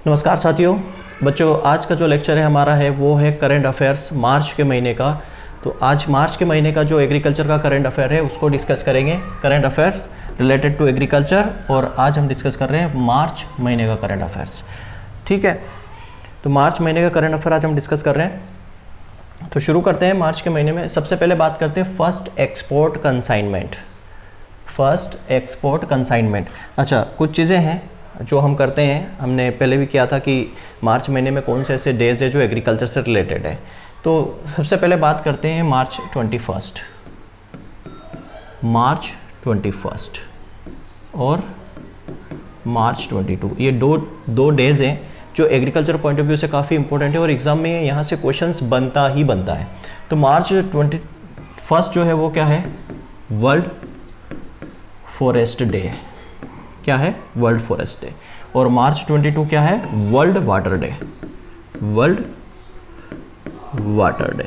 नमस्कार साथियों। बच्चों, आज का जो लेक्चर है हमारा है वो है करंट अफेयर्स मार्च के महीने का। तो आज मार्च के महीने का जो एग्रीकल्चर का करंट अफेयर है उसको डिस्कस करेंगे, current affairs related to agriculture. और आज हम डिस्कस कर रहे हैं मार्च महीने का करंट अफेयर्स। ठीक है, तो मार्च महीने का करंट अफेयर आज हम डिस्कस कर रहे हैं। तो शुरू करते हैं मार्च के महीने में। सबसे पहले बात करते हैं first export consignment. First export consignment, अच्छा कुछ चीज़ें हैं जो हम करते हैं, हमने पहले भी किया था कि मार्च महीने में कौन से ऐसे डेज है जो एग्रीकल्चर से रिलेटेड है। तो सबसे पहले बात करते हैं मार्च 21 और मार्च 22। ये दो डेज हैं जो एग्रीकल्चर पॉइंट ऑफ व्यू से काफ़ी इंपॉर्टेंट है और एग्ज़ाम में यहाँ से क्वेश्चंस बनता ही बनता है। तो मार्च 21 जो है वो क्या है? World forest day. क्या है? World forest day. और मार्च 22 क्या है? World water day. World water day.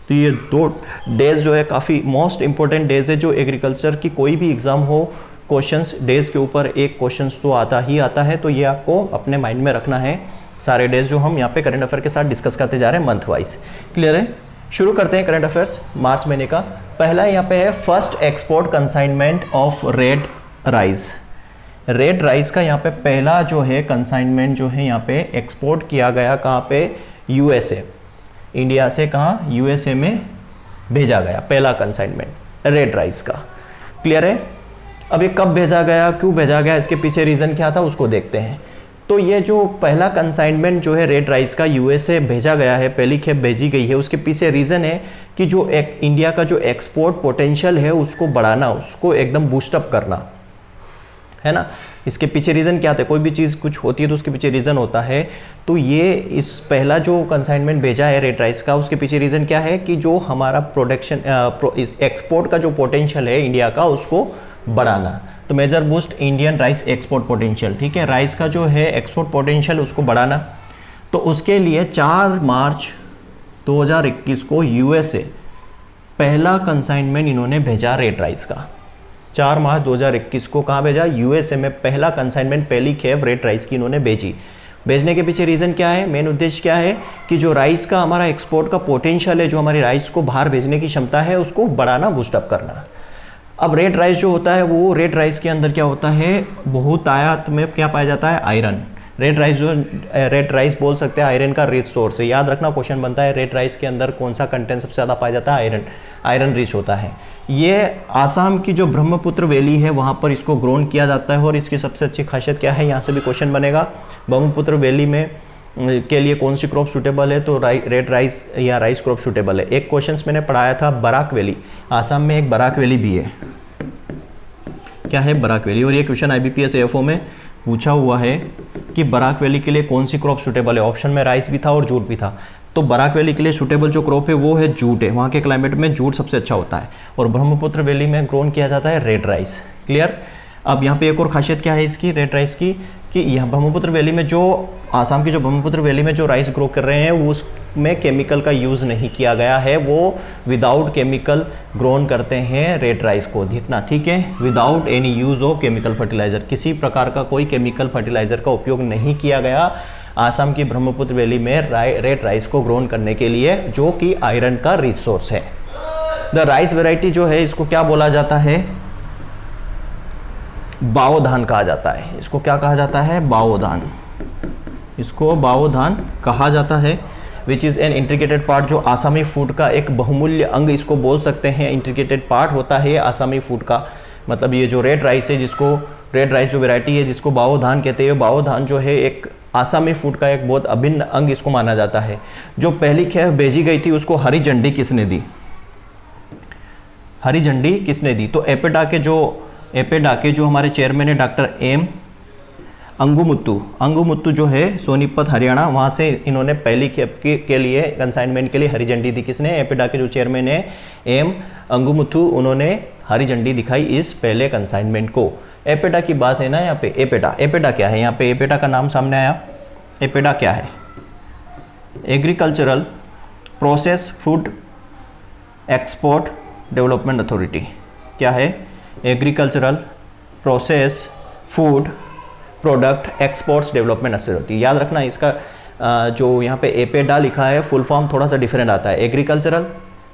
तो ये दो डेज जो है काफ़ी मोस्ट इंपॉर्टेंट डेज है जो एग्रीकल्चर की कोई भी एग्जाम हो, क्वेश्चंस डेज के ऊपर एक क्वेश्चंस तो आता ही आता है। तो ये आपको अपने माइंड में रखना है, सारे डेज जो हम यहाँ पे करंट अफेयर के साथ डिस्कस करते जा रहे हैं मंथ वाइज। क्लियर है? शुरू करते हैं करंट अफेयर्स मार्च महीने का। पहला यहाँ पे है first export consignment of red rice. Red rice का यहाँ पे पहला जो है कंसाइनमेंट जो है यहाँ पे एक्सपोर्ट किया गया, कहाँ पे? यूएसए। इंडिया से कहाँ? यूएसए में भेजा गया पहला कंसाइनमेंट रेड राइस का। क्लियर है? अब ये कब भेजा गया, क्यों भेजा गया, इसके पीछे रीज़न क्या था उसको देखते हैं। तो ये जो पहला कंसाइनमेंट जो है रेड राइस का यूएसए भेजा गया है, पहली खेप भेजी गई है, उसके पीछे रीज़न है कि जो एक इंडिया का जो एक्सपोर्ट पोटेंशियल है उसको बढ़ाना, उसको एकदम बूस्टअप करना है ना। इसके पीछे रीज़न क्या था? कोई भी चीज़ कुछ होती है तो उसके पीछे रीज़न होता है। तो ये इस पहला जो कंसाइनमेंट भेजा है रेड राइस का, उसके पीछे रीज़न क्या है कि जो हमारा प्रोडक्शन इस एक्सपोर्ट का जो पोटेंशियल है इंडिया का उसको बढ़ाना। तो major boost Indian rice export potential. ठीक है, राइस का जो है एक्सपोर्ट पोटेंशियल उसको बढ़ाना। तो उसके लिए 4 मार्च 2021 को यूएसए पहला कंसाइनमेंट इन्होंने भेजा रेड राइस का। 4 मार्च 2021 को कहाँ भेजा? यूएसए में पहला कंसाइनमेंट, पहली खेप रेड राइस की इन्होंने भेजी। भेजने के पीछे रीज़न क्या है? मेन उद्देश्य क्या है कि जो राइस का हमारा एक्सपोर्ट का पोटेंशियल है, जो हमारी राइस को बाहर भेजने की क्षमता है, उसको बढ़ाना, बूस्टअप करना। अब रेड राइस जो होता है वो रेड राइस के अंदर क्या होता है? बहुतायत में क्या पाया जाता है? आयरन। रेड राइस बोल सकते हैं आयरन का रिच सोर्स है। याद रखना, क्वेश्चन बनता है रेड राइस के अंदर कौन सा कंटेंट सबसे ज़्यादा पाया जाता है? आयरन रिच होता है। ये आसाम की जो ब्रह्मपुत्र वैली है वहाँ पर इसको ग्रोन किया जाता है। और इसकी सबसे अच्छी खासियत क्या है, यहाँ से भी क्वेश्चन बनेगा, ब्रह्मपुत्र वैली में के लिए कौन सी क्रॉप सूटेबल है? तो रेड राइस या राइस क्रॉप सूटेबल है। एक क्वेश्चन मैंने पढ़ाया था बराक वैली, आसाम में एक बराक वैली भी है। क्या है? बराक वैली। और ये क्वेश्चन IBPS AFO में पूछा हुआ है कि बराक वैली के लिए कौन सी क्रॉप सूटेबल है। ऑप्शन में राइस भी था और जूट भी था। तो बराक वैली के लिए सूटेबल जो क्रॉप है वो है जूट है। वहाँ के क्लाइमेट में जूट सबसे अच्छा होता है। और ब्रह्मपुत्र वैली में ग्रोन किया जाता है रेड राइस। क्लियर? अब यहाँ पे एक और खासियत क्या है इसकी, रेड राइस की, कि यह ब्रह्मपुत्र वैली में जो आसाम की जो ब्रह्मपुत्र वैली में जो राइस ग्रो कर रहे हैं वो उसमें केमिकल का यूज़ नहीं किया गया है। वो विदाउट केमिकल ग्रोन करते हैं रेड राइस को, देखना। ठीक है, without any use of chemical fertiliser, किसी प्रकार का कोई केमिकल फर्टिलाइज़र का उपयोग नहीं किया गया आसाम की ब्रह्मपुत्र वैली में रेड राइस को ग्रोन करने के लिए, जो कि आयरन का रिच सोर्स है। द राइस वेराइटी जो है इसको क्या बोला जाता है? बाओ धान कहा जाता है। इसको क्या कहा जाता है? बाओ धान। इसको बाओ धान कहा जाता है। Which is an integrated part, जो आसामी फूड का एक बहुमूल्य अंग इसको बोल सकते हैं। इंटीग्रेटेड पार्ट होता है आसामी फूड का। मतलब ये जो रेड राइस है, जिसको रेड राइस जो वेराइटी है जिसको बाओ धान कहते हैं, बाओ धान जो है एक आसामी फूड का एक बहुत अभिन्न अंग इसको माना जाता है। जो पहली खेप भेजी गई थी उसको हरी झंडी किसने दी? हरी झंडी किसने दी? तो एपेडा के जो हमारे चेयरमैन है डॉक्टर M अंगुमुत्तु जो है सोनीपत हरियाणा, वहाँ से इन्होंने पहली खेप के लिए कंसाइनमेंट के लिए हरी झंडी दी। किसने? एपेडा के जो चेयरमैन है M अंगुमुत्तु, उन्होंने हरी झंडी दिखाई इस पहले कंसाइनमेंट को। एपेडा की बात है ना यहाँ पे। एपेडा क्या है? यहाँ पे एपेडा का नाम सामने आया। एपेडा क्या है? Agricultural process food export development authority. क्या है? Agricultural process food product exports development authority. याद रखना इसका जो यहाँ पे एपेडा लिखा है फुल फॉर्म थोड़ा सा डिफरेंट आता है, agricultural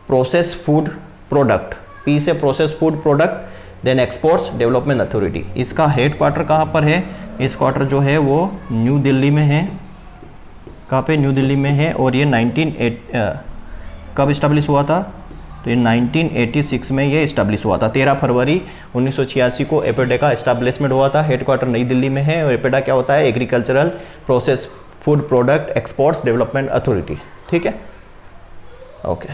process food product, P से process food product, then exports development authority. इसका हेड क्वार्टर कहाँ पर है? इस क्वार्टर जो है वो न्यू दिल्ली में है। कहाँ पे? न्यू दिल्ली में है। और ये 1908 कब इस्टेब्लिश हुआ था? तो ये 1986 में ये इस्टेब्लिश हुआ था। 13 फरवरी 1986 को एपेडा का इस्टेब्लिशमेंट हुआ था। हेड क्वार्टर नई दिल्ली में है। और एपेडा क्या होता है? Agricultural process food product exports development authority. ठीक है, ओके।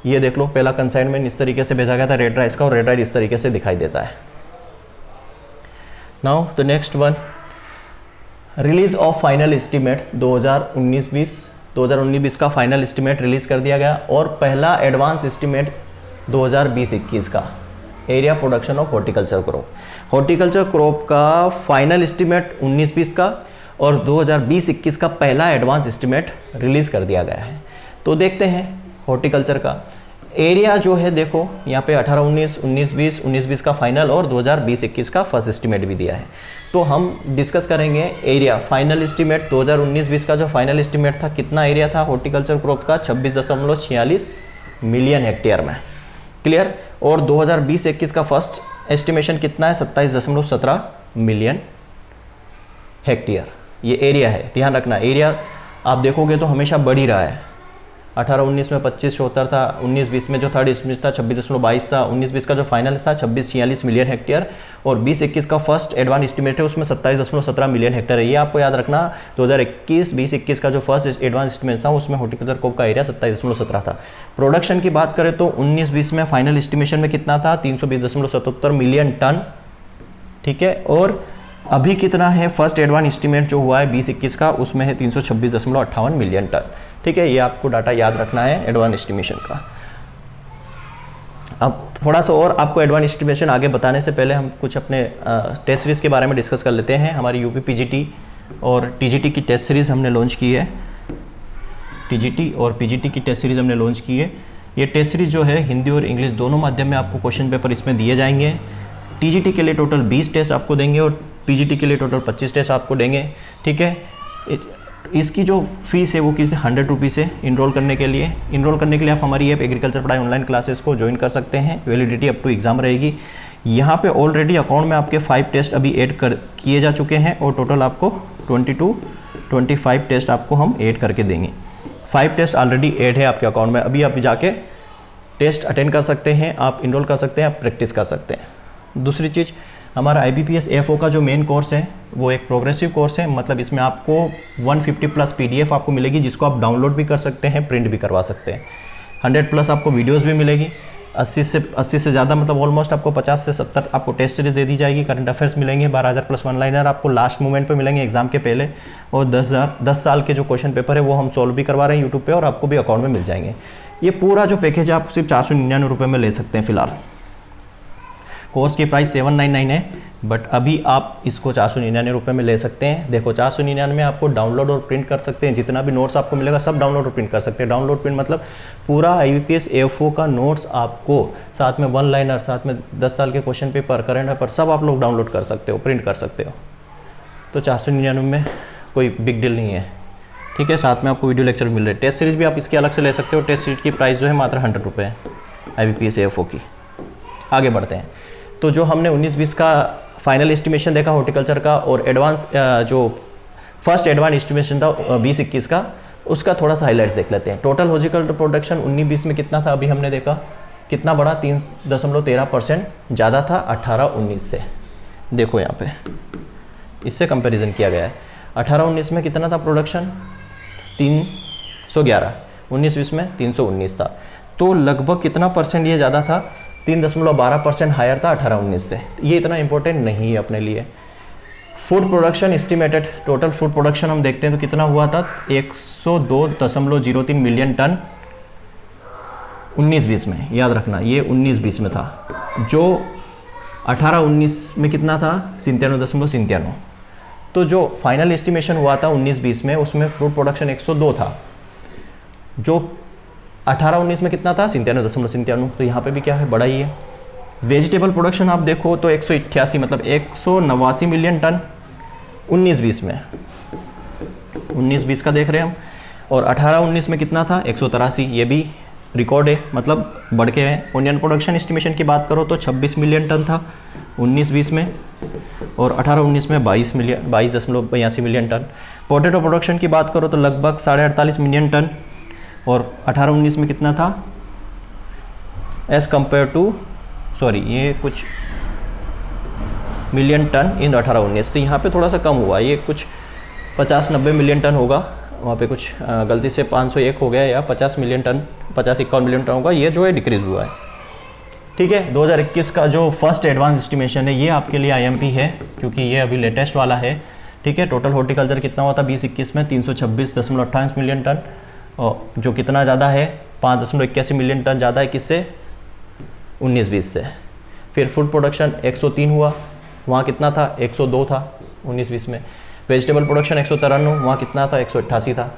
ये देख लो, पहला कंसाइनमेंट इस तरीके से भेजा गया था रेड राइस का, और रेड राइस इस तरीके से दिखाई देता है। Now the next one, release of final estimate 2019-20 का फाइनल एस्टीमेट रिलीज कर दिया गया। और पहला एडवांस एस्टीमेट 2020-21 का area production of horticulture crop. Horticulture crop का फाइनल एस्टीमेट 19-20 का और 2020-21 का पहला एडवांस एस्टीमेट रिलीज कर दिया गया है। तो देखते हैं हॉर्टिकल्चर का एरिया जो है, देखो यहाँ पे 18-19, 19-20, 19-20 का फाइनल और 2020-21 का फर्स्ट एस्टीमेट भी दिया है। तो हम डिस्कस करेंगे एरिया। फाइनल एस्टीमेट 2019-20 का जो फाइनल एस्टीमेट था, कितना एरिया था हॉर्टिकल्चर क्रॉप का? 26.46 मिलियन हेक्टेयर में। क्लियर। और 2020-21 का फर्स्ट एस्टिमेशन कितना है? 27.17 मिलियन हेक्टेयर ये एरिया है। ध्यान रखना, एरिया आप देखोगे तो हमेशा बढ़ ही रहा है। 18-19 में 25.74 था, 19-20 में जो थर्ड एस्टिमेट था 26.22 था, 19-20 का जो फाइनल था 26.46 मिलियन हेक्टेयर, और 20-21 का फर्स्ट एडवांस एस्टिमेट है उसमें 27.17 मिलियन हेक्टेयर है। ये आपको याद रखना। 2021-20-21 का जो फर्स्ट एडवांस एस्टिमेट था उसमें हॉर्टिकल्चर क्रॉप का एरिया 27.17 था। प्रोडक्शन की बात करें तो 19-20 में फाइनल एस्टिमेशन में कितना था? 320.77 मिलियन टन। ठीक है, और अभी कितना है? फर्स्ट एडवांस एस्टिमेट जो हुआ है 20-21 का, उसमें है 326.58 मिलियन टन। ठीक है, ये आपको डाटा याद रखना है एडवांस एस्टिमेशन का। अब थोड़ा सा और आपको एडवांस एस्टिमेशन आगे बताने से पहले हम कुछ अपने टेस्ट सीरीज़ के बारे में डिस्कस कर लेते हैं। हमारी यूपी पीजीटी और टीजीटी की टेस्ट सीरीज़ हमने लॉन्च की है। टीजीटी और पीजीटी की टेस्ट सीरीज़ हमने लॉन्च की है। ये टेस्ट सीरीज़ जो है हिंदी और इंग्लिश दोनों माध्यम में आपको क्वेश्चन पेपर इसमें दिए जाएंगे। टीजीटी के लिए टोटल 20 टेस्ट आपको देंगे और पीजीटी के लिए टोटल 25 टेस्ट आपको देंगे। ठीक है, इसकी जो फीस है वो किसी 100 रुपीज़ है इनरोल करने के लिए। इनरोल करने के लिए आप हमारी ऐप एग्रीकल्चर पढ़ाई ऑनलाइन क्लासेस को ज्वाइन कर सकते हैं। वैलिडिटी अप टू एग्ज़ाम रहेगी। यहाँ पे ऑलरेडी अकाउंट में आपके 5 टेस्ट अभी ऐड किए जा चुके हैं और टोटल आपको 22-25 टेस्ट आपको हम ऐड करके देंगे। 5 टेस्ट ऑलरेडी ऐड है आपके अकाउंट में। अभी आप जाके टेस्ट अटेंड कर सकते हैं, आप इनरोल कर सकते हैं, आप प्रैक्टिस कर सकते हैं। दूसरी चीज़, हमारा IBPS AFO का जो मेन कोर्स है वो एक प्रोग्रेसिव कोर्स है। मतलब इसमें आपको 150+ PDF आपको मिलेगी, जिसको आप डाउनलोड भी कर सकते हैं, प्रिंट भी करवा सकते हैं। 100+ आपको वीडियोस भी मिलेगी। 80 से ज़्यादा, मतलब ऑलमोस्ट आपको 50 से 70 आपको टेस्ट सीरीज दे दी जाएगी। करंट अफेयर्स मिलेंगे 12,000+ वन लाइनर आपको लास्ट मोमेंट पे मिलेंगे एग्जाम के पहले। और 10 साल के जो क्वेश्चन पेपर है वो हम सॉल्व भी करवा रहे हैं यूट्यूब पे, और आपको भी अकाउंट में मिल जाएंगे। ये पूरा जो पैकेज है आप सिर्फ 499 रुपये में ले सकते हैं फिलहाल। कोर्स की प्राइस 799 है, बट अभी आप इसको 499 रुपये में ले सकते हैं। देखो 499 में आपको डाउनलोड और प्रिंट कर सकते हैं। जितना भी नोट्स आपको मिलेगा सब डाउनलोड और प्रिंट कर सकते हैं। डाउनलोड प्रिंट मतलब पूरा IBPS AFO का नोट्स आपको, साथ में वन लाइनर, साथ में 10 साल के क्वेश्चन पेपर, करंट अफेयर, सब आप लोग डाउनलोड कर सकते हो, प्रिंट कर सकते हो। तो 499 में कोई बिग डील नहीं है। ठीक है, साथ में आपको वीडियो लेक्चर मिल रहे हैं। टेस्ट सीरीज भी आप इसके अलग से ले सकते हो। टेस्ट सीरीज की प्राइस जो है मात्र 100 रुपये है IBPS AFO की। आगे बढ़ते हैं। तो जो हमने 19-20 का फाइनल एस्टिमेशन देखा हॉर्टिकल्चर का, और एडवांस जो फर्स्ट एडवांस एस्टिमेशन था 20-21 का, उसका थोड़ा सा हाइलाइट्स देख लेते हैं। टोटल हॉर्टिकल्चर प्रोडक्शन 19-20 में कितना था? अभी हमने देखा कितना बढ़ा, 3.13% ज़्यादा था 18-19 से। देखो यहाँ पे इससे कंपैरिजन किया गया है। 18-19 में कितना था प्रोडक्शन? 311। 19-20 में 319 था। तो लगभग कितना परसेंट ये ज़्यादा था? 3.12% हायर था 18-19 से। ये इतना इंपॉर्टेंट नहीं है अपने लिए। Food production estimated, total food production हम देखते हैं तो कितना हुआ था? 102.03 मिलियन टन 19-20 में। याद रखना ये 19-20 में था। जो 18-19 में कितना था? 97.97। तो जो फाइनल एस्टिमेशन हुआ था 19-20 में, उसमें फूड प्रोडक्शन 102 था। जो 18-19 में कितना था? 97.97। तो यहाँ पे भी क्या है? बड़ा ही है। वेजिटेबल प्रोडक्शन आप देखो तो 188, मतलब 189 मिलियन टन 19-20 में 19-20 का देख रहे हैं हम। और 18-19 में कितना था 183, ये भी रिकॉर्ड है, मतलब बढ़ के हैं। ओनियन प्रोडक्शन एस्टिमेशन की बात करो तो 26 मिलियन टन था 19-20 में, और 18-19 में 22.82 मिलियन टन। पोटैटो प्रोडक्शन की बात करो तो लगभग 48.5 मिलियन टन, और 18-19 में कितना था एज़ कम्पेयर टू, सॉरी ये कुछ मिलियन टन इन 18-19, तो यहाँ पे थोड़ा सा कम हुआ, ये कुछ 50-90 मिलियन टन होगा, वहाँ पे कुछ गलती से 501 हो गया, या 50 मिलियन टन 50-51 मिलियन टन होगा, ये जो है डिक्रीज़ हुआ है। ठीक है, 2021 का जो फर्स्ट एडवांस एस्टिमेशन है ये आपके लिए IMP है, क्योंकि ये अभी लेटेस्ट वाला है। ठीक है, टोटल हॉर्टिकल्चर कितना हुआ था 2021 में 326.28 मिलियन टन, और जो कितना ज़्यादा है 5.81 मिलियन टन ज़्यादा है किससे 19-20 से। फिर फूड प्रोडक्शन 103 हुआ, वहाँ कितना था 102 था 19-20 में। वेजिटेबल प्रोडक्शन 193, वहाँ कितना था 188 था।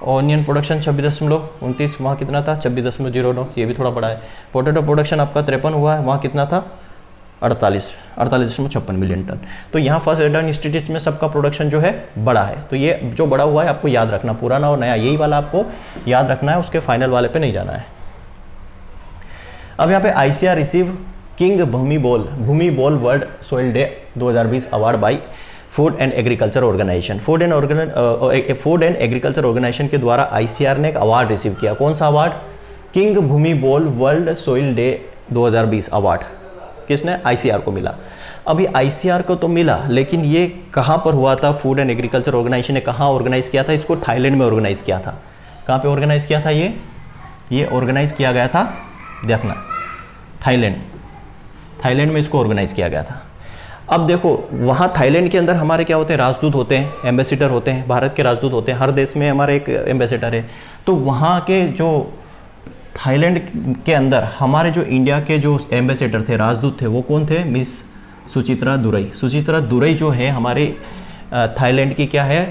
ऑनियन प्रोडक्शन 26.29, वहाँ कितना था 26.09, ये भी थोड़ा बड़ा है। पोटैटो प्रोडक्शन आपका 53 हुआ है, वहाँ कितना था 48.56 मिलियन टन। तो यहाँ फर्स्ट एडवांस इंस्टीट्यूट में सबका प्रोडक्शन जो है बड़ा है, तो ये जो बड़ा हुआ है आपको याद रखना, पुराना और नया यही वाला आपको याद रखना है, उसके फाइनल वाले पे नहीं जाना है। अब यहाँ पे ICR receive King Bhumibol World Soil Day 2020 award by Food and Agriculture Organization. Food and Agriculture Organization के द्वारा ICR ने एक अवार्ड रिसीव किया। कौन सा award? King Bhumibol World Soil Day 2020 award किसने? ICR को मिला। अभी ICR को तो मिला, लेकिन ये कहाँ पर हुआ था? फूड एंड एग्रीकल्चर ऑर्गेनाइजेशन ने कहाँ ऑर्गेनाइज किया था इसको? थाईलैंड में ऑर्गेनाइज किया था। कहाँ पे ऑर्गेनाइज किया था? ये ऑर्गेनाइज किया गया था, देखना, थाईलैंड में इसको ऑर्गेनाइज किया गया था। अब देखो वहाँ थाईलैंड के अंदर हमारे क्या होते हैं? राजदूत होते हैं, एम्बेसडर होते हैं, भारत के राजदूत होते हैं, हर देश में हमारे एक एम्बेसडर है। तो वहाँ के जो थाईलैंड के अंदर हमारे जो इंडिया के जो एम्बेसडर थे, राजदूत थे, वो कौन थे? मिस सुचित्रा दुरई। सुचित्रा दुरई जो है हमारे थाईलैंड की क्या है?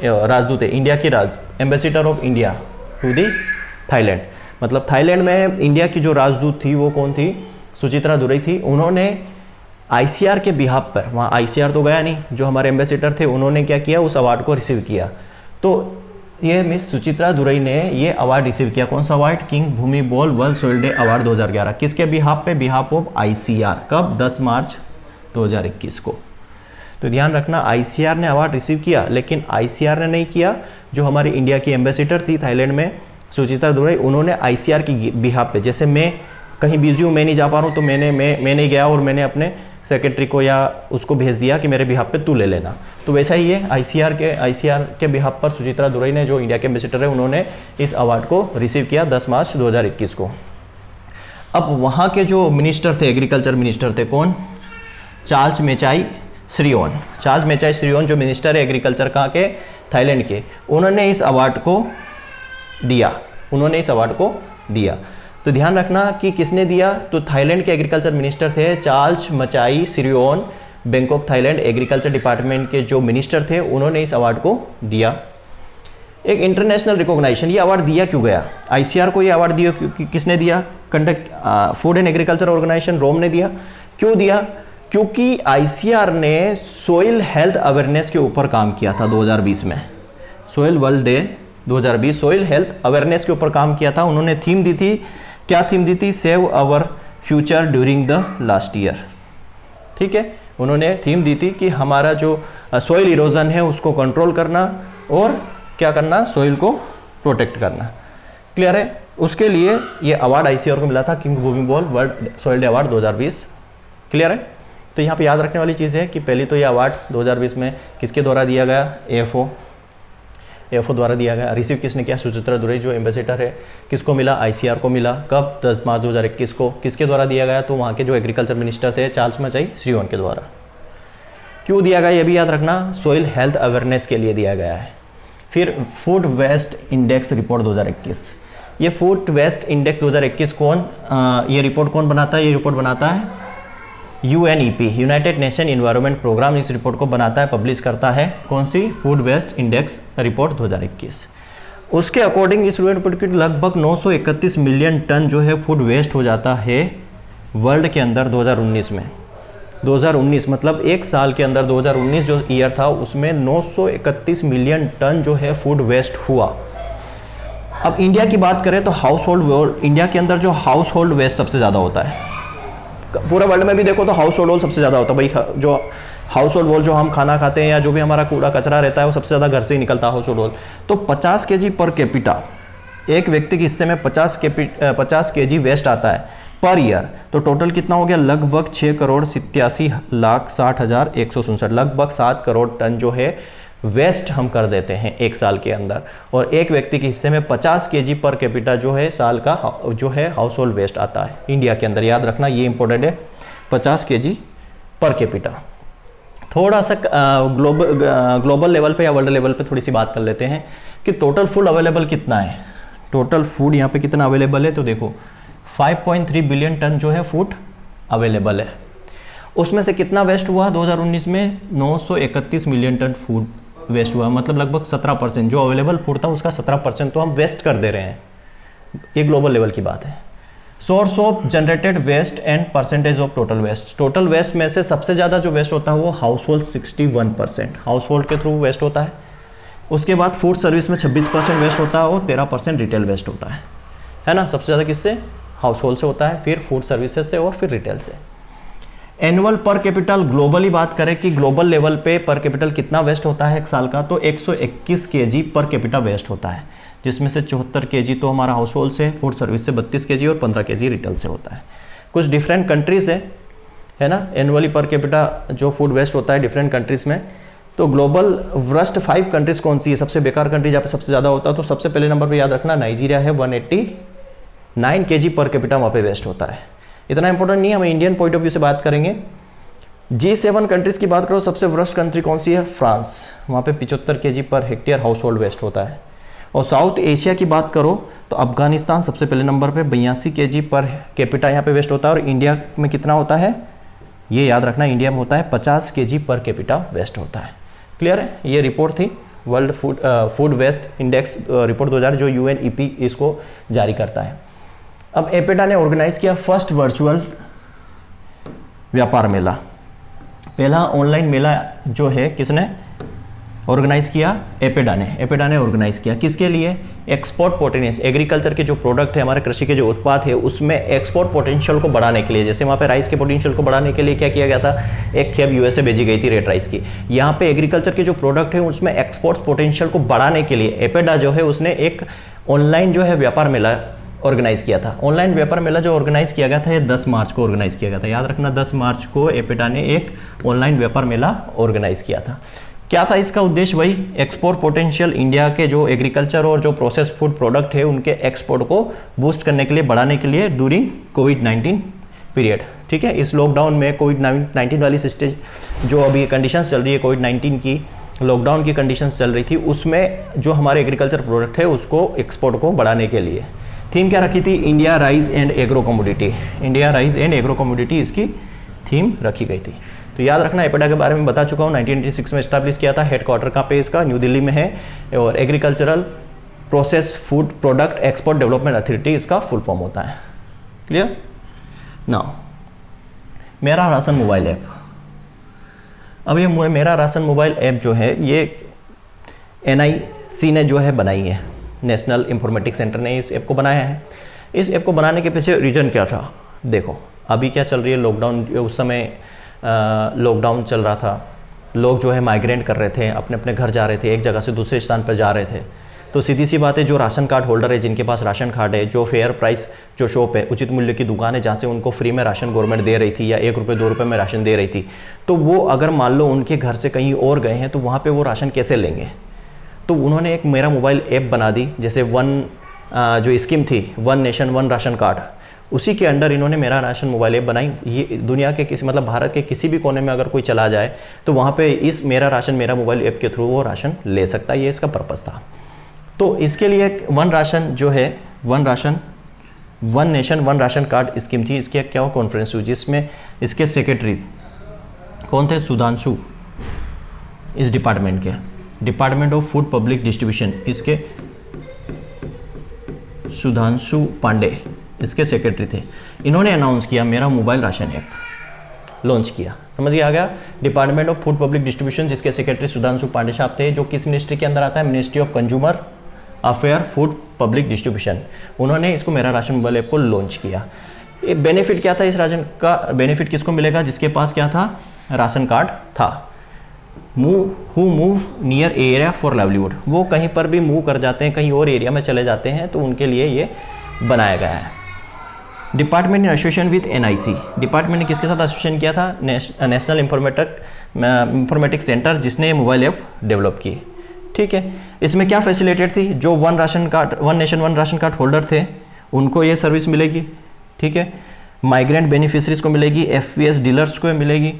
राजदूत है, इंडिया की ambassador of India to the Thailand. मतलब थाईलैंड में इंडिया की जो राजदूत थी वो कौन थी? सुचित्रा दुरई थी। उन्होंने ICR के बिहाफ पर, वहाँ ICR तो गया नहीं, जो हमारे एम्बेसडर थे उन्होंने क्या किया? उस अवार्ड को रिसीव किया। तो ये मिस सुचित्रा दुरई ने ये अवार्ड रिसीव किया। कौन सा award? King Bhumibol World Soil day award 2011। किसके बिहाफ पे? Behalf of ICR। कब? 10 मार्च 2021 को। तो ध्यान रखना, ICR ने अवार्ड रिसीव किया, लेकिन ICR ने नहीं किया, जो हमारी इंडिया की एम्बेसडर थी थाईलैंड में सुचित्रा दुरई, उन्होंने ICR की बिहाफ पे, जैसे मैं कहीं बिजी हूँ, मैं नहीं जा पा रहा हूँ, तो मैं नहीं गया और मैंने अपने सेक्रेटरी को या उसको भेज दिया कि मेरे बिहाफ पे तू ले लेना। तो वैसा ही है, ICR के बिहाफ पर सुचित्रा दुरई ने, जो इंडिया के एम्बेसडर है, उन्होंने इस अवार्ड को रिसीव किया 10 मार्च 2021 को। अब वहाँ के जो मिनिस्टर थे, एग्रीकल्चर मिनिस्टर थे, कौन? Charles Mechai श्रियोन। चार्ल्स मेचाई श्रियोन जो मिनिस्टर है एग्रीकल्चर कहाँ के? थाईलैंड के। उन्होंने इस अवार्ड को दिया। तो ध्यान रखना कि किसने दिया? तो थाईलैंड के एग्रीकल्चर मिनिस्टर थे चार्ल्स मेचाई श्रियोन, बैंकॉक थाईलैंड एग्रीकल्चर डिपार्टमेंट के जो मिनिस्टर थे, उन्होंने इस अवार्ड को दिया। एक इंटरनेशनल रिकॉग्नाइजेशन। ये अवार्ड दिया क्यों गया? ICR को ये अवार्ड दिया किसने दिया? फूड एंड एग्रीकल्चर ऑर्गेनाइजेशन रोम ने दिया। क्यों दिया? क्योंकि ICR ने सोइल हेल्थ अवेयरनेस के ऊपर काम किया था 2020 में। Soil world day 2020 soil health awareness के ऊपर काम किया था। उन्होंने थीम दी थी, क्या थीम दी थी? Save our future during the last year. ठीक है, उन्होंने थीम दी थी कि हमारा जो सोइल इरोजन है उसको कंट्रोल करना और क्या करना? सोइल को प्रोटेक्ट करना। क्लियर है? उसके लिए ये अवार्ड ICR को मिला था, king Bhumibol World Soil day award 2020। Clear है? तो यहाँ पे याद रखने वाली चीज़ है कि पहली तो ये अवार्ड 2020 में किसके द्वारा दिया गया? AFO द्वारा दिया गया। रिसीव किसने किया? सुचित्रा दुरई जो एम्बेसडर है। किसको मिला? ICR को मिला। कब? 10 मार्च 2021 को। किसके द्वारा दिया गया? तो वहाँ के जो एग्रीकल्चर मिनिस्टर थे चार्ल्स मेचाई श्रियोन के द्वारा। क्यों दिया गया ये भी याद रखना, सोइल हेल्थ अवेयरनेस के लिए दिया गया है। फिर फूड वेस्ट इंडेक्स रिपोर्ट 2021। ये फूड वेस्ट इंडेक्स 2021 ये रिपोर्ट कौन बनाता है? ये रिपोर्ट बनाता है UNEP, United Nation Environment Programme. इस रिपोर्ट को बनाता है, पब्लिश करता है। कौन सी? Food waste index report 2021। उसके अकॉर्डिंग इस रिपोर्ट की लगभग 931 मिलियन टन जो है फूड वेस्ट हो जाता है वर्ल्ड के अंदर 2019 में। 2019 मतलब एक साल के अंदर 2019 जो ईयर था उसमें 931 मिलियन टन जो है फूड वेस्ट हुआ। अब इंडिया की बात करें तो हाउस होल्ड, इंडिया के अंदर जो हाउस होल्ड वेस्ट सबसे ज़्यादा होता है, पूरे वर्ल्ड में भी देखो तो हाउस होल्ड सबसे ज़्यादा होता है भाई। जो हाउस होल्ड जो हम खाना खाते हैं या जो भी हमारा कूड़ा कचरा रहता है वो सबसे ज़्यादा घर से ही निकलता है हाउस होल्ड। तो 50 केजी पर कैपिटा, एक व्यक्ति के हिस्से में 50 केजी वेस्ट आता है पर ईयर। तो टोटल कितना हो गया, लगभग 6,87,60,167, लगभग 7 करोड़ टन जो है वेस्ट हम कर देते हैं एक साल के अंदर। और एक व्यक्ति के हिस्से में 50 केजी पर कैपिटा जो है साल का जो है हाउस होल्ड वेस्ट आता है इंडिया के अंदर। याद रखना ये इंपॉर्टेंट है, 50 केजी पर कैपिटा। थोड़ा सा ग्लोबल लेवल पे या वर्ल्ड लेवल पे थोड़ी सी बात कर लेते हैं कि टोटल फूड अवेलेबल कितना है। टोटल फूड यहाँ पे कितना अवेलेबल है, तो देखो 5.3 बिलियन टन जो है फूड अवेलेबल है। उसमें से कितना वेस्ट हुआ 2019 में, 931 मिलियन टन फूड वेस्ट हुआ, मतलब लगभग 17%। जो अवेलेबल फूड था उसका 17% तो हम वेस्ट कर दे रहे हैं। ये ग्लोबल लेवल की बात है। Source of generated waste and percentage of total waste, total waste में से सबसे ज़्यादा जो वेस्ट होता है वो हाउस होल्ड 61%, हाउस होल्ड के थ्रू वेस्ट होता है। उसके बाद फूड सर्विस में 26% वेस्ट होता है और 13% रिटेल वेस्ट होता है ना। सबसे ज़्यादा किससे, हाउस होल्ड से होता है, फिर फूड सर्विसेज से और फिर रिटेल से। एनुअल पर कैपिटल ग्लोबली बात करें कि ग्लोबल लेवल पे पर कैपिटल कितना वेस्ट होता है एक साल का, तो 121 केजी पर कैपिटा वेस्ट होता है, जिसमें से 74 केजी तो हमारा हाउस होल्ड से, फूड सर्विस से 32 केजी और 15 केजी रिटेल से होता है। कुछ डिफरेंट कंट्रीज है ना, एनुअली पर कैपिटा जो फूड वेस्ट होता है डिफरेंट कंट्रीज़ में। तो ग्लोबल वर्स्ट 5 कंट्रीज़ कौन सी है, सबसे बेकार कंट्री जहाँ पे सबसे ज़्यादा होता है, तो सबसे पहले नंबर पर याद रखना नाइजीरिया है, 189 केजी पर कैपिटा वहाँ पे वेस्ट होता है। इतना इंपॉर्टेंट नहीं है, हम इंडियन पॉइंट ऑफ व्यू से बात करेंगे। G7 कंट्रीज़ की बात करो, सबसे वर्स्ट कंट्री कौन सी है, फ्रांस, वहाँ पे 75 KG per hectare house hold waste होता है। और साउथ एशिया की बात करो तो अफगानिस्तान सबसे पहले नंबर पे 82 केजी पर कैपिटा यहाँ पे वेस्ट होता है। और इंडिया में कितना होता है, ये याद रखना, इंडिया में होता है 50 केजी पर कैपिटा वेस्ट होता है। क्लियर है, ये रिपोर्ट थी world food waste index report 2000 जो UNEP इसको जारी करता है। अब एपेडा ने ऑर्गेनाइज किया फर्स्ट वर्चुअल व्यापार मेला। पहला ऑनलाइन मेला जो है किसने ऑर्गेनाइज किया, एपेडा ने ऑर्गेनाइज किया। किसके लिए, एक्सपोर्ट पोटेंशियल, एग्रीकल्चर के जो प्रोडक्ट है, हमारे कृषि के जो उत्पाद है उसमें एक्सपोर्ट पोटेंशियल को बढ़ाने के लिए। जैसे वहाँ पे राइस के पोटेंशियल को बढ़ाने के लिए क्या किया गया था, एक खेप USA भेजी गई थी रेड राइस की। यहाँ पे एग्रीकल्चर के जो प्रोडक्ट है उसमें एक्सपोर्ट पोटेंशियल को बढ़ाने के लिए एपेडा जो है उसने एक ऑनलाइन जो है व्यापार मेला ऑर्गेनाइज किया था। ऑनलाइन व्यापार मेला जो ऑर्गेनाइज किया गया था ये 10 मार्च को ऑर्गेनाइज किया गया था। याद रखना 10 मार्च को एपेडा ने एक ऑनलाइन व्यापार मेला ऑर्गेनाइज किया था। क्या था इसका उद्देश्य, वही एक्सपोर्ट पोटेंशियल, इंडिया के जो एग्रीकल्चर और जो प्रोसेस फूड प्रोडक्ट है उनके एक्सपोर्ट को बूस्ट करने के लिए, बढ़ाने के लिए ड्यूरिंग कोविड-19 पीरियड। ठीक है, इस लॉकडाउन में कोविड-19 वाली स्टेज जो अभी कंडीशंस चल रही है, कोविड-19 की लॉकडाउन की कंडीशंस चल रही थी, उसमें जो हमारे एग्रीकल्चर प्रोडक्ट है उसको एक्सपोर्ट को बढ़ाने के लिए थीम क्या रखी थी, India rice and agro commodity. India rice and agro commodity इसकी थीम रखी गई थी। तो याद रखना, एपेडा के बारे में बता चुका हूँ, 1986 में एस्टैब्लिश किया था। हेडक्वार्टर कहाँ पे इसका, न्यू दिल्ली में है। और agricultural process food product export development authority इसका फुल फॉर्म होता है। क्लियर नाउ, मेरा राशन मोबाइल ऐप। अब ये मेरा राशन मोबाइल ऐप जो है ये NIC ने जो है बनाई है, नेशनल इंफॉर्मेटिक्स सेंटर ने इस ऐप को बनाया है। इस ऐप को बनाने के पीछे रीजन क्या था, देखो अभी क्या चल रही है, लॉकडाउन, उस समय लॉकडाउन चल रहा था, लोग जो है माइग्रेट कर रहे थे, अपने अपने घर जा रहे थे, एक जगह से दूसरे स्थान पर जा रहे थे। तो सीधी सी बात है, जो राशन कार्ड होल्डर है, जिनके पास राशन कार्ड है, जो फेयर प्राइस जो शॉप है, उचित मूल्य की दुकान है जहाँ से उनको फ्री में राशन गवर्नमेंट दे रही थी या 1 रुपये 2 रुपये में राशन दे रही थी, तो वो अगर मान लो उनके घर से कहीं और गए हैं तो वहाँ पर वो राशन कैसे लेंगे। तो उन्होंने एक मेरा मोबाइल ऐप बना दी, जैसे जो स्कीम थी one nation one ration card, उसी के अंडर इन्होंने मेरा राशन मोबाइल ऐप बनाई। ये दुनिया के किसी, मतलब भारत के किसी भी कोने में अगर कोई चला जाए तो वहाँ पे इस मेरा राशन मेरा मोबाइल ऐप के थ्रू वो राशन ले सकता है, ये इसका पर्पज़ था। तो इसके लिए वन राशन जो है, one ration one nation one ration card scheme थी। इसकी क्या कॉन्फ्रेंस हुई जिसमें इसके सेक्रेटरी कौन थे, सुधांशु, इस डिपार्टमेंट के, department of food public distribution, इसके सुधांशु पांडे इसके सेक्रेटरी थे। इन्होंने अनाउंस किया मेरा मोबाइल राशन ऐप। लॉन्च किया। समझ गया आ गया। Department of food public distribution, जिसके सेक्रेटरी सुधांशु पांडे साहब थे, जो किस मिनिस्ट्री के अंदर आता है, ministry of consumer affair food public distribution. उन्होंने इसको मेरा राशन मोबाइल ऐप को लॉन्च किया। ये बेनिफिट क्या था इस राशन का, बेनिफिट किसको मिलेगा, जिसके पास क्या था, राशन कार्ड था। Who move near area for livelihood, वो कहीं पर भी मूव कर जाते हैं, कहीं और एरिया में चले जाते हैं, तो उनके लिए ये बनाया गया है। Department in association with NIC, department ने किसके साथ एसोसिएशन किया था, नेशनल इंफॉर्मेटिक सेंटर, जिसने मोबाइल ऐप डेवलप की। ठीक है, इसमें क्या फैसिलिटेट थी, जो one nation one ration card holder थे उनको ये सर्विस मिलेगी। ठीक है, माइग्रेंट बेनिफिशरीज को मिलेगी, एफपीएस डीलर्स को मिलेगी,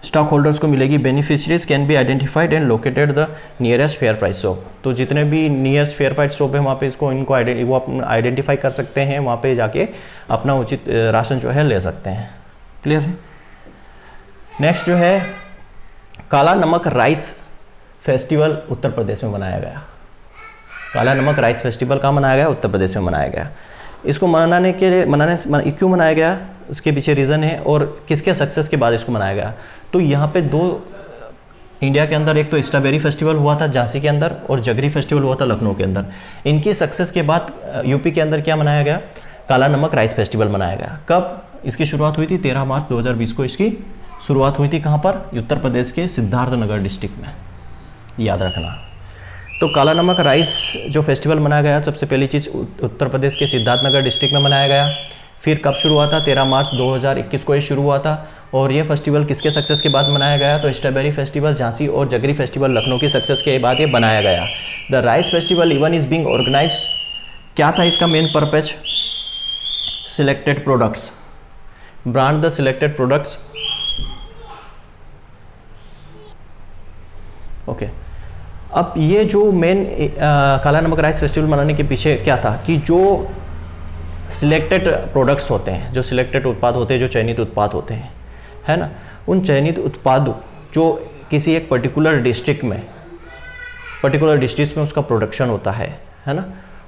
स्टॉक होल्डर्स को मिलेगी। Beneficiaries can be identified and located the nearest fair price shop, तो जितने भी नियरेस्ट फेयर प्राइस शॉप है वहाँ पे इनको आइडेंटिफाई कर सकते हैं, वहाँ पे जाके अपना उचित राशन जो है ले सकते हैं। क्लियर है। नेक्स्ट जो है काला नमक राइस फेस्टिवल उत्तर प्रदेश में मनाया गया। काला नमक राइस फेस्टिवल कहाँ मनाया गया, उत्तर प्रदेश में मनाया गया। इसको मनाने के लिए क्यों मनाया गया, उसके पीछे रीज़न है, और किसके सक्सेस के बाद इसको मनाया गया। तो यहाँ पे दो इंडिया के अंदर, एक तो स्ट्रॉबेरी फेस्टिवल हुआ था झांसी के अंदर, और जगरी फेस्टिवल हुआ था लखनऊ के अंदर। इनकी सक्सेस के बाद यूपी के अंदर क्या मनाया गया, काला नमक राइस फेस्टिवल मनाया गया। कब इसकी शुरुआत हुई थी, 13 मार्च 2020 को इसकी शुरुआत हुई थी। कहाँ पर, उत्तर प्रदेश के सिद्धार्थनगर डिस्ट्रिक्ट में, याद रखना। तो काला नमक राइस जो फेस्टिवल मनाया गया, सबसे पहली चीज़ उत्तर प्रदेश के सिद्धार्थनगर डिस्ट्रिक्ट में मनाया गया। फिर कब शुरू हुआ था, 13 मार्च 2021 को ये शुरू हुआ था। और ये फेस्टिवल किसके सक्सेस के बाद मनाया गया, तो स्ट्रॉबेरी फेस्टिवल झांसी और जगरी फेस्टिवल लखनऊ की सक्सेस के बाद ये बनाया गया। The rice festival even is being organised, क्या था इसका main purpose, selected products, brand the selected products. Okay, अब ये जो मेन काला नमक राइस फेस्टिवल मनाने के पीछे क्या था, कि जो सिलेक्टेड प्रोडक्ट्स होते हैं, जो सिलेक्टेड उत्पाद होते हैं, जो चयनित उत्पाद होते हैं, है ना, उन चयनित उत्पादों जो किसी एक पर्टिकुलर डिस्ट्रिक्ट में उसका प्रोडक्शन होता है ना,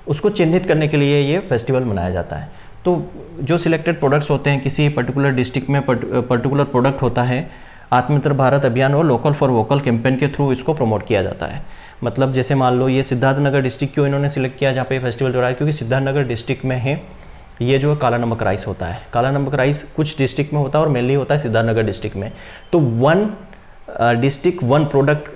उसको चिन्हित करने के लिए ये फेस्टिवल मनाया जाता है। तो जो सिलेक्टेड प्रोडक्ट्स होते हैं, किसी पर्टिकुलर डिस्ट्रिक्ट में पर्टिकुलर प्रोडक्ट होता है, आत्मनिर्भर भारत अभियान और लोकल फॉर वोकल कैंपेन के थ्रू इसको प्रमोट किया जाता है। मतलब जैसे मान लो ये सिद्धार्थनगर डिस्ट्रिक्ट क्यों इन्होंने सिलेक्ट किया जहाँ पे फेस्टिवल हो रहा है, क्योंकि सिद्धार्थनगर डिस्ट्रिक्ट में है ये जो काला नमक राइस होता है। काला नमक राइस कुछ डिस्ट्रिक्ट में होता है और मेनली होता है सिद्धार्थनगर डिस्ट्रिक्ट में। तो वन डिस्ट्रिक्ट वन प्रोडक्ट,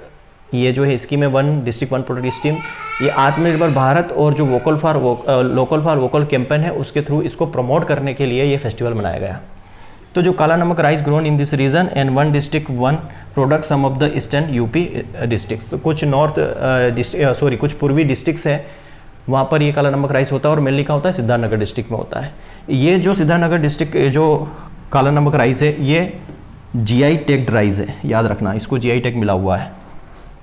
ये जो है स्कीम है one district one product scheme, ये आत्मनिर्भर भारत और जो लोकल फॉर वोकल कैंपेन है उसके थ्रू इसको प्रमोट करने के लिए ये फेस्टिवल मनाया गया। तो जो Kala Namak rice grown in this region and one district one product some of the eastern UP districts, तो कुछ पूर्वी डिस्ट्रिक्ट्स है वहाँ पर ये काला नमक राइस होता है और मेनली का होता है सिद्धार्थनगर डिस्ट्रिक्ट में होता है। ये जो सिद्धार्थनगर डिस्ट्रिक्ट जो काला नमक राइस है ये जीआई टैग्ड राइस है, याद रखना, इसको जीआई टैग मिला हुआ है।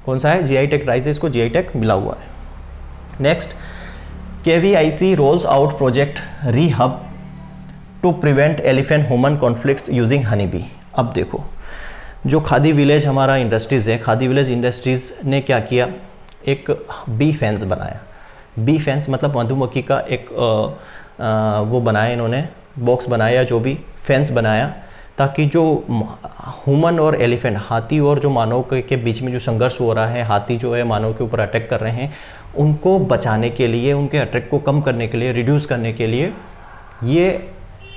कौन सा है, जीआई टैग राइस है, इसको जीआई टैग मिला हुआ है। Next, KVIC rolls out project rehab to prevent elephant human conflicts using honey bee. अब देखो, जो खादी विलेज हमारा इंडस्ट्रीज़ है, खादी विलेज इंडस्ट्रीज़ ने क्या किया, एक बी फेंस बनाया। बी फेंस मतलब मधुमक्खी का एक वो बनाया, इन्होंने बॉक्स बनाया, जो भी फेंस बनाया, ताकि जो ह्यूमन और एलिफेंट, हाथी और जो मानव के बीच में जो संघर्ष हो रहा है, हाथी जो है मानव के ऊपर अटैक कर रहे हैं, उनको बचाने के लिए, उनके अटैक को कम करने के लिए, रिड्यूस करने के लिए ये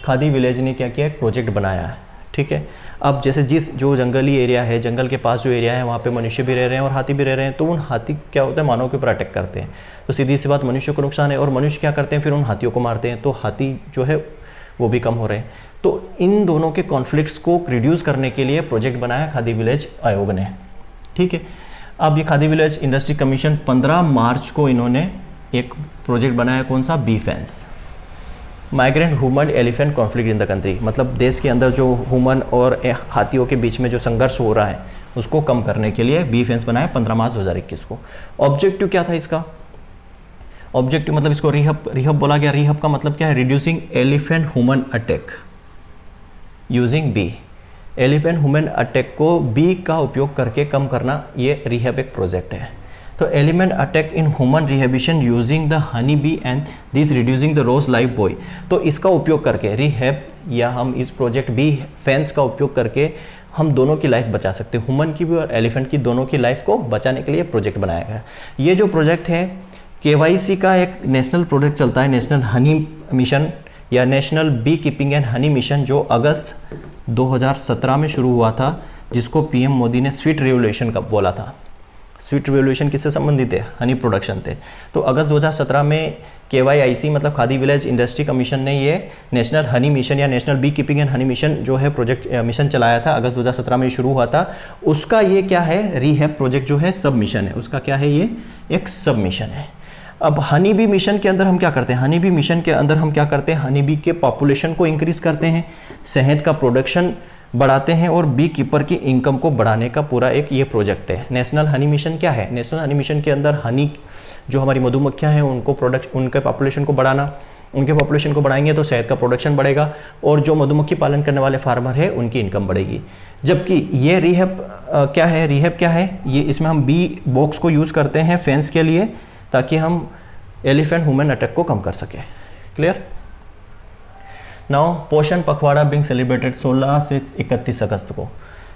खादी विलेज ने क्या किया, एक प्रोजेक्ट बनाया है। ठीक है, अब जैसे जो जंगली एरिया है, जंगल के पास जो एरिया है वहाँ पे मनुष्य भी रह रहे हैं और हाथी भी रह रहे हैं, तो उन हाथी क्या होता है, मानव के ऊपर अटैक करते हैं, तो सीधी सी बात मनुष्य को नुकसान है, और मनुष्य क्या करते हैं, फिर उन हाथियों को मारते हैं, तो हाथी जो है वो भी कम हो रहे हैं। तो इन दोनों के कॉन्फ्लिक्ट्स को रिड्यूस करने के लिए प्रोजेक्ट बनाया खादी विलेज आयोग ने। ठीक है, अब ये खादी विलेज इंडस्ट्री कमीशन 15 मार्च को इन्होंने एक प्रोजेक्ट बनाया, कौन सा, bee fence, migrant human elephant conflict in the country, मतलब देश के अंदर जो ह्यूमन और हाथियों के बीच में जो संघर्ष हो रहा है उसको कम करने के लिए बी फेंस बनाया 15 मार्च 2021 को। ऑब्जेक्टिव क्या था इसका, ऑब्जेक्टिव मतलब इसको रिहब बोला गया। रिहब का मतलब क्या है, reducing elephant human attack using bee, elephant human attack को बी का उपयोग करके कम करना, ये रिहब एक प्रोजेक्ट है। तो elephant attack in human rehabilitation using the honey bee and this reducing the rose life boy, तो इसका उपयोग करके रिहेब या हम इस प्रोजेक्ट बी फेंस का उपयोग करके हम दोनों की लाइफ बचा सकते हैं, ह्यूमन की भी और एलिफेंट की, दोनों की लाइफ को बचाने के लिए प्रोजेक्ट बनाया गया। ये जो प्रोजेक्ट है KYC का एक नेशनल प्रोजेक्ट चलता है, नेशनल हनी मिशन या national bee keeping and honey mission, जो अगस्त 2017 में शुरू हुआ था, जिसको PM मोदी ने स्वीट रिवोल्यूशन का बोला था। स्वीट रिवोल्यूशन किससे संबंधित है? हनी प्रोडक्शन थे। तो अगस्त 2017 में KYIC मतलब खादी विलेज इंडस्ट्री कमीशन ने ये नेशनल हनी मिशन या national bee keeping and honey mission जो है प्रोजेक्ट मिशन चलाया था, अगस्त 2017 में शुरू हुआ था। उसका ये क्या है, रीहैब प्रोजेक्ट जो है सब मिशन है, उसका क्या है, ये एक सब मिशन है। अब हनी बी मिशन के अंदर हम क्या करते हैं, हनी बी मिशन के अंदर हम क्या करते हैं, हनी बी के पॉपुलेशन को इंक्रीज़ करते हैं, शहद का प्रोडक्शन बढ़ाते हैं और बी कीपर की इनकम को बढ़ाने का पूरा एक ये प्रोजेक्ट है। नेशनल हनी मिशन क्या है, नेशनल हनी मिशन के अंदर हनी जो हमारी मधुमक्खियाँ हैं उनको उनके पॉपुलेशन को बढ़ाना, उनके पॉपुलेशन को बढ़ाएंगे तो शहद का प्रोडक्शन बढ़ेगा और जो मधुमक्खी पालन करने वाले फार्मर है उनकी इनकम बढ़ेगी। जबकि ये रीहैब क्या है, रीहैब क्या है, ये इसमें हम बी बॉक्स को यूज़ करते हैं फेंस के लिए, ताकि हम एलिफेंट ह्यूमन अटैक को कम कर सकें। क्लियर? नाउ पोषण पखवाड़ा बिंग सेलिब्रेटेड 16 से 31 अगस्त को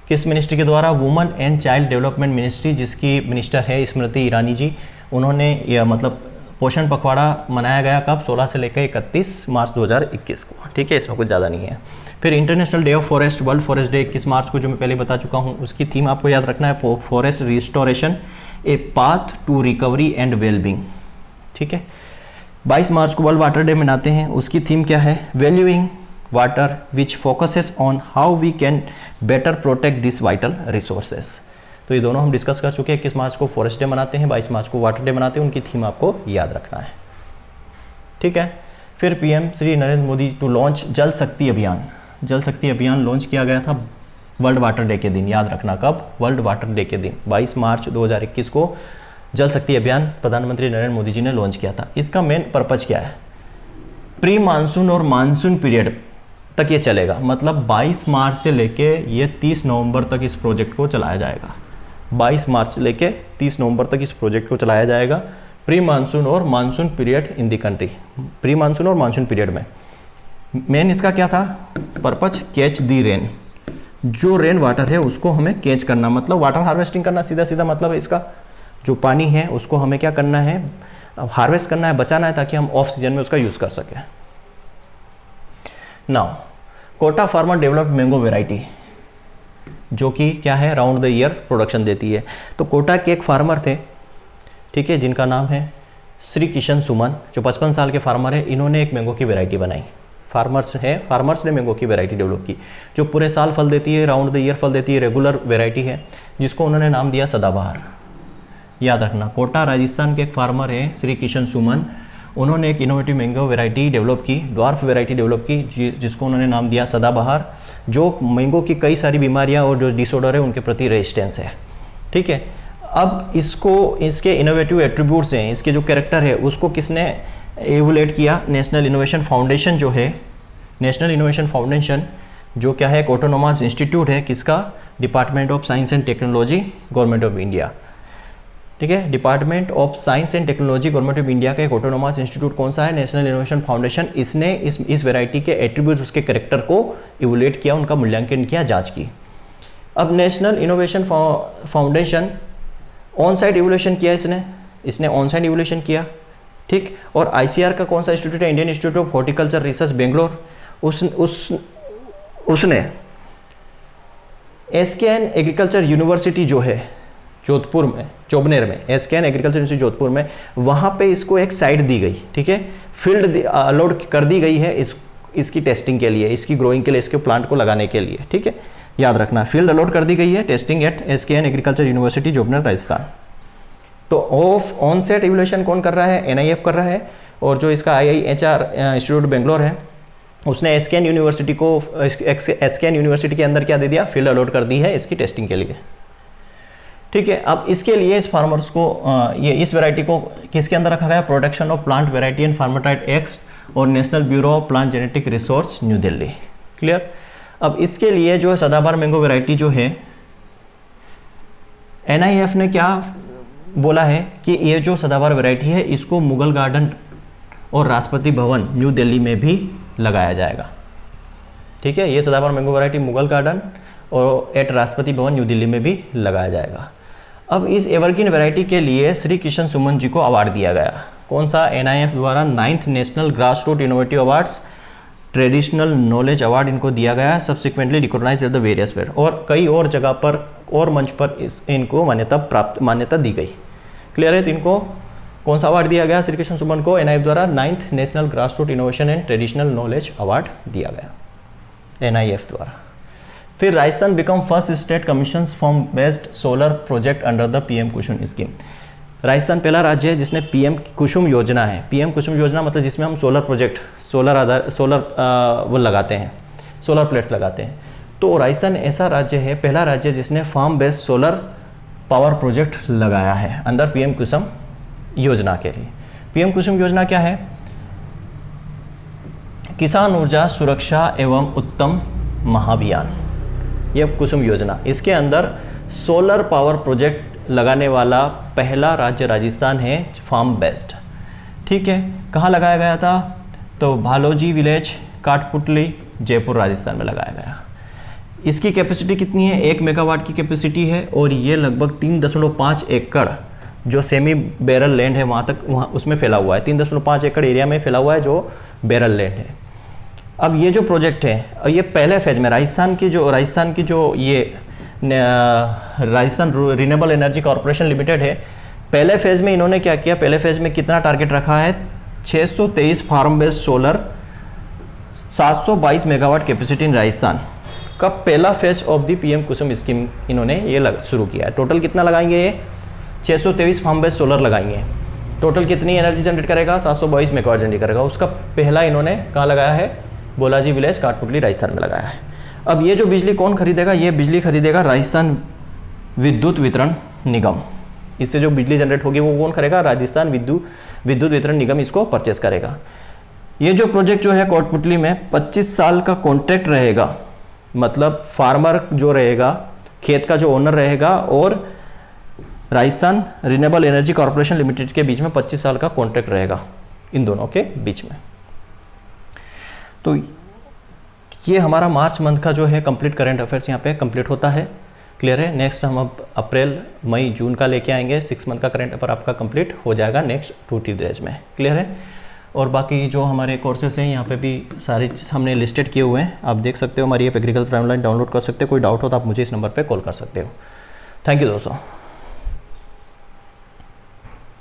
किस मिनिस्ट्री के द्वारा, women and child development ministry, जिसकी मिनिस्टर है स्मृति ईरानी जी, उन्होंने यह मतलब पोषण पखवाड़ा मनाया गया कब, 16 से लेकर 31 मार्च 2021 को। ठीक है, इसमें कुछ ज़्यादा नहीं है। फिर international day of forest, world forest day 21 मार्च को, जो मैं पहले बता चुका हूँ, उसकी थीम आपको याद रखना है, forest restoration a path to recovery and wellbeing. ठीक है, 22 मार्च को वर्ल्ड वाटर डे मनाते हैं, उसकी थीम क्या है, valuing water which focuses on how we can better protect this vital resources. तो ये दोनों हम डिस्कस कर चुके हैं। 21 मार्च को फॉरेस्ट डे मनाते हैं, 22 मार्च को वाटर डे मनाते हैं, उनकी थीम आपको याद रखना है। ठीक है, फिर PM Shri Narendra Modi to launch Jal Shakti अभियान। जल शक्ति अभियान लॉन्च किया गया था वर्ल्ड वाटर डे के दिन, याद रखना कब, वर्ल्ड वाटर डे के दिन 22 मार्च 2021 को जल शक्ति अभियान प्रधानमंत्री नरेंद्र मोदी जी ने लॉन्च किया था। इसका मेन पर्पज क्या है, प्री मानसून और मानसून पीरियड तक ये चलेगा, मतलब 22 मार्च से लेके ये 30 नवंबर तक इस प्रोजेक्ट को चलाया जाएगा। 22 मार्च से लेके 30 नवंबर तक इस प्रोजेक्ट को चलाया जाएगा, प्री मानसून और monsoon period in the country. Pre monsoon और मानसून पीरियड में मेन इसका क्या था पर्पज, कैच दी रेन, जो रेन वाटर है उसको हमें कैच करना, मतलब वाटर हार्वेस्टिंग करना, सीधा सीधा मतलब इसका जो पानी है उसको हमें क्या करना है, हार्वेस्ट करना है, बचाना है, ताकि हम ऑफ सीजन में उसका यूज़ कर सकें। Now Kota farmer developed mango variety, जो कि क्या है, राउंड द ईयर प्रोडक्शन देती है। तो कोटा के एक फार्मर थे, ठीक है, जिनका नाम है श्री किशन सुमन, जो 55 साल के फार्मर है। इन्होंने एक मैंगो की वैरायटी बनाई, फार्मर्स ने मैंगो की वैरायटी डेवलप की, जो पूरे साल फल देती है, राउंड द ईयर फल देती है, रेगुलर वैरायडी है, जिसको उन्होंने नाम दिया सदाबहार। याद रखना, कोटा राजस्थान के एक फार्मर है श्री किशन सुमन, उन्होंने एक इनोवेटिव मैंगो वैरायटी डेवलप की, ड्वार्फ वैरायटी डेवलप की, जिसको उन्होंने नाम दिया सदाबहार, जो मैंगो की कई सारी बीमारियां और जो डिसऑर्डर है उनके प्रति रेजिस्टेंस है। ठीक है, अब इसको इसके इनोवेटिव एट्रीब्यूट्स हैं, इसके जो कैरेक्टर है उसको किसने एवुलेट किया, नेशनल इनोवेशन फाउंडेशन जो है, नेशनल इनोवेशन फाउंडेशन जो क्या है, एक ऑटोनोमस इंस्टीट्यूट है, किसका, department of science and technology government of India. ठीक है, department of science and technology government of India का एक ऑटोनोमस इंस्टीट्यूट कौन सा है, नेशनल इनोवेशन फाउंडेशन। इसने इस वैरायटी के एट्रीब्यूट्स, उसके कैरेक्टर को इवोल्यूट किया, उनका मूल्यांकन किया, जांच की। अब national innovation foundation on site evolution किया, इसने ऑन साइट इवोल्यूशन किया। ठीक, और ICR का कौन सा इंस्टीट्यूट है, Indian institute of horticulture research Bangalore, उसने SKN एग्रीकल्चर यूनिवर्सिटी जो है जोधपुर में, चौबनेर में, SKN एग्रीकल्चर यूनिवर्सिटी जोधपुर में, वहाँ पे इसको एक साइट दी गई। ठीक है, फील्ड अलॉट कर दी गई है इसकी टेस्टिंग के लिए, इसकी ग्रोइंग के लिए, इसके प्लांट को लगाने के लिए। ठीक है, याद रखना, फील्ड अलॉट कर दी गई है, testing at SKN agriculture university Jobner Rajasthan. तो ऑन सेट इवोल्यूशन कौन कर रहा है, NIF कर रहा है, और जो इसका IIHR इंस्टीट्यूट बेंगलोर है, उसने SKN यूनिवर्सिटी को, SKN यूनिवर्सिटी के अंदर क्या दे दिया, फील्ड अलॉट कर दी है इसकी टेस्टिंग के लिए। ठीक है, अब इसके लिए इस फार्मर्स को इस वैरायटी को किसके अंदर रखा गया, protection of plant variety and farmers right act और national bureau of plant genetic resource New Delhi. Clear. अब इसके लिए जो सदाबहार मैंगो वैरायटी जो है, NIF ने क्या बोला है कि ये जो सदाबहार वैरायटी है इसको मुगल गार्डन और राष्ट्रपति भवन न्यू दिल्ली में भी लगाया जाएगा। ठीक है, ये सदाबहार मैंगो वैरायटी मुगल गार्डन और एट राष्ट्रपति भवन न्यू दिल्ली में भी लगाया जाएगा। अब इस एवरग्रीन वैरायटी के लिए श्री किशन सुमन जी को अवार्ड दिया गया। कौन सा? NIF द्वारा 9th national grass root innovative awards traditional knowledge award इनको दिया गया है, subsequently recognise at the various fair, और कई और जगह पर और मंच पर इनको मान्यता दी गई। क्लियर है? तो इनको कौन सा अवार्ड दिया गया? श्री कृष्ण सुमन को NIF द्वारा 9th national grass root innovation and traditional knowledge award दिया गया NIF द्वारा। फिर Rajasthan become first state commission form based solar project under the PM Kusum scheme. Rajasthan पहला राज्य है जिसने PM कुसुम योजना है। PM कुसुम योजना मतलब जिसमें हम सोलर प्रोजेक्ट, वो लगाते हैं, सोलर प्लेट्स लगाते हैं। तो राजस्थान ऐसा राज्य है, पहला राज्य जिसने farm based solar power project लगाया है अंडर PM कुसुम योजना के लिए। PM कुसुम योजना क्या है? किसान ऊर्जा सुरक्षा एवं उत्तम महाभियान, यह कुसुम योजना। इसके अंदर सोलर पावर प्रोजेक्ट लगाने वाला पहला राज्य राजस्थान है, फार्म बेस्ड। ठीक है, कहाँ लगाया गया था? तो भालोजी विलेज, काठपुतली, जयपुर राजस्थान में लगाया गया। इसकी कैपेसिटी कितनी है? 1 मेगावाट की कैपेसिटी है, और ये लगभग 3.5 एकड़ जो सेमी बैरल लैंड है वहाँ उसमें फैला हुआ है। 3.5 एकड़ एरिया में फैला हुआ है जो बैरल लैंड है। अब ये जो प्रोजेक्ट है, ये पहले फेज में राजस्थान की जो ये Rajasthan renewable energy corporation limited है, पहले फेज में इन्होंने क्या किया? पहले फेज में कितना टारगेट रखा है? 623 farm based solar, 722 megawatt capacity in Rajasthan का पहला phase of the PM Kusum scheme इन्होंने ये शुरू किया है। टोटल कितना लगाएंगे? ये 623 फार्म बेस्ड सोलर लगाएंगे। टोटल कितनी एनर्जी जनरेट करेगा? 722 मेगावाट जनरेट करेगा। उसका पहला इन्होंने कहाँ लगाया है? बोलाजी विलेज, काठपुतली, राजस्थान में लगाया है। अब ये जो बिजली कौन खरीदेगा? ये बिजली खरीदेगा राजस्थान विद्युत वितरण निगम। इससे जो बिजली जनरेट होगी वो कौन करेगा? राजस्थान विद्युत वितरण निगम इसको परचेस करेगा। ये जो प्रोजेक्ट जो है काठपुतली में 25 साल का कॉन्ट्रैक्ट रहेगा, मतलब फार्मर जो रहेगा, खेत का जो ओनर रहेगा, और Rajasthan renewable energy corporation limited के बीच में 25 साल का कॉन्ट्रैक्ट रहेगा, इन दोनों के बीच में। तो ये हमारा मार्च मंथ का जो है कंप्लीट करंट अफेयर्स यहाँ पे कंप्लीट होता है। क्लियर है? नेक्स्ट हम अब अप्रैल, मई, जून का लेके आएंगे। 6 मंथ का करंट अफेयर आपका कंप्लीट हो जाएगा नेक्स्ट 2-3 डेज में। क्लियर है? और बाकी जो हमारे कोर्सेज हैं यहाँ पे भी सारी हमने लिस्टेड किए हुए हैं, आप देख सकते हो। हमारी ऐप एग्रीकल्चर ऑनलाइन डाउनलोड कर सकते हो। कोई डाउट हो तो आप मुझे इस नंबर पर कॉल कर सकते हो। थैंक यू दोस्तों।